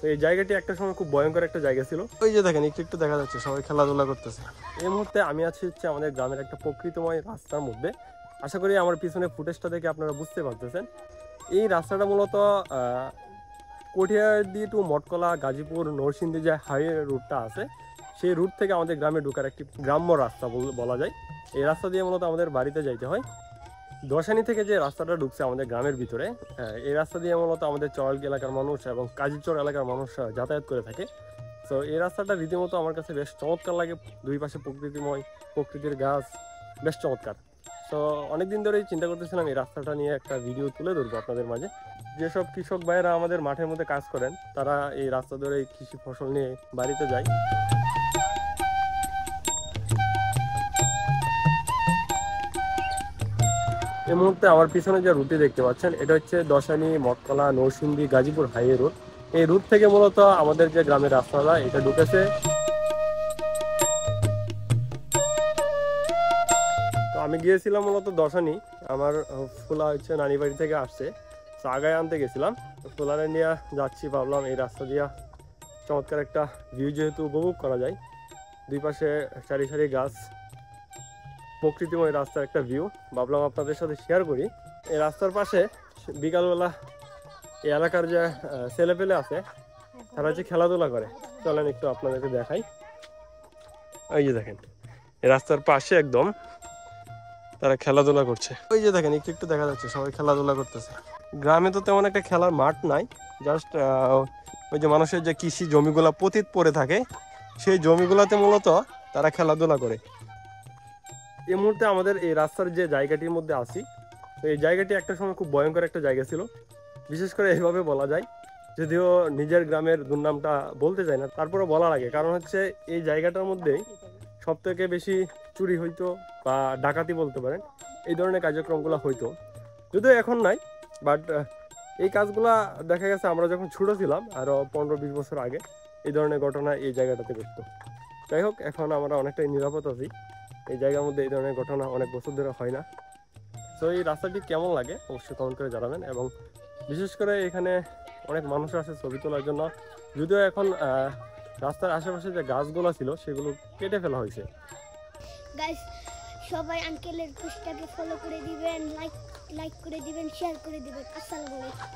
তো এই জায়গাটি একটা সময় খুব ভয়ঙ্কর একটা জায়গা ছিল। ওই যে দেখেন একটু একটু দেখা যাচ্ছে সবাই খেলাধুলা করতেছে। এই মুহূর্তে আমি আছি হচ্ছে আমাদের গ্রামের একটা প্রকৃতিময় রাস্তার মধ্যে। আশা করি আমার পিছনে ফুটেজটা দেখে আপনারা বুঝতে পারতেছেন। এই রাস্তাটা মূলত কটিয়াদি টু মঠকলা গাজীপুর নরসিংদী যে হাইওয়ে রুটটা আছে, সেই রুট থেকে আমাদের গ্রামে ঢোকার একটি গ্রাম্য রাস্তা বলা যায়। এই রাস্তা দিয়ে মূলত আমাদের বাড়িতে যাইতে হয়। দশানি থেকে যে রাস্তাটা ঢুকছে আমাদের গ্রামের ভিতরে, এই রাস্তা দিয়ে মূলত আমাদের চর এলাকার মানুষ এবং কাজীচর এলাকার মানুষ যাতায়াত করে থাকে। তো এই রাস্তাটা রীতিমতো আমার কাছে বেশ চমৎকার লাগে। দুই পাশে প্রকৃতিময়, প্রকৃতির গাছ, বেশ চমৎকার। তো অনেকদিন ধরেই চিন্তা করতেছিলাম এই রাস্তাটা নিয়ে একটা ভিডিও তুলে ধরবো আপনাদের মাঝে। যেসব কৃষক ভাইয়েরা আমাদের মাঠের মধ্যে কাজ করেন, তারা এই রাস্তা ধরে কৃষি ফসল নিয়ে বাড়িতে যায়। এই মুহূর্তে আমার পিছনে যে রুটটি দেখতে পাচ্ছেন, এটা হচ্ছে দশানি মঠকলা নরসিংদী গাজীপুর হাইওয়ে রুট। এই রুট থেকে মূলত আমাদের যে গ্রামের রাস্তাটা এটা ঢুকেছে। তো আমি গিয়েছিলাম মূলত দশানি, আমার ফুলা হচ্ছে নানি বাড়ি থেকে আসছে, তো আগায় আনতে গেছিলাম। ফুলারে নিয়ে যাচ্ছি, ভাবলাম এই রাস্তা দিয়া চমৎকার একটা ভিউ যেহেতু উপভোগ করা যায়, দুই পাশে সারি সারি গাছ, প্রকৃতিময় রাস্তার একটা ভিউ ভাবলাম আপনাদের সাথে শেয়ার করি। এই রাস্তার পাশে বিকালবেলা এই এলাকার যে ছেলেপেলে আছে, তারা হচ্ছে খেলাধুলা করে। চলেন একটু আপনাদেরকে দেখাই। ওই যে দেখেন এই রাস্তার পাশে একদম তারা খেলাধুলা করছে। ওই যে দেখেন একটু একটু দেখা যাচ্ছে সবাই খেলাধুলা করতেছে। গ্রামে তো তেমন একটা খেলার মাঠ নাই, জাস্ট ওই যে মানুষের যে কৃষি জমিগুলা পতিত পড়ে থাকে, সেই জমিগুলাতে মূলত তারা খেলাধুলা করে। এই মুহূর্তে আমাদের এই রাস্তার যে জায়গাটির মধ্যে আছি, তো এই জায়গাটি একটা সময় খুব ভয়ঙ্কর একটা জায়গা ছিল, বিশেষ করে এইভাবে বলা যায়। যদিও নিজের গ্রামের দুর্নামটা বলতে চাই না, তারপরে বলা লাগে, কারণ হচ্ছে এই জায়গাটার মধ্যেই সব থেকে বেশি চুরি হইতো বা ডাকাতি বলতে পারেন, এই ধরনের কার্যক্রমগুলো হইতো। যদিও এখন নাই, বাট এই কাজগুলা দেখা গেছে আমরা যখন ছোট ছিলাম আরও 15-20 বছর আগে এই ধরনের ঘটনা এই জায়গাটাতে ঘটতো। যাই হোক, এখন আমরা অনেকটাই নিরাপদ আছি। এই জায়গার মধ্যে এই ধরনের ঘটনা অনেক বছর ধরে হয় না। তো এই রাস্তাটি কেমন লাগে অবশ্যই কমেন্ট করে জানাবেন। এবং বিশেষ করে এখানে অনেক মানুষ আছে ছবি তোলার জন্য, যদিও এখন রাস্তার আশেপাশে যে গাছগুলো ছিল সেগুলো কেটে ফেলা হয়েছে। গাইস, সবাই আঙ্কেলের পেজটাকে ফলো করে দিবেন, লাইক করে দিবেন, শেয়ার করে দিবেন। আসসালামু আলাইকুম।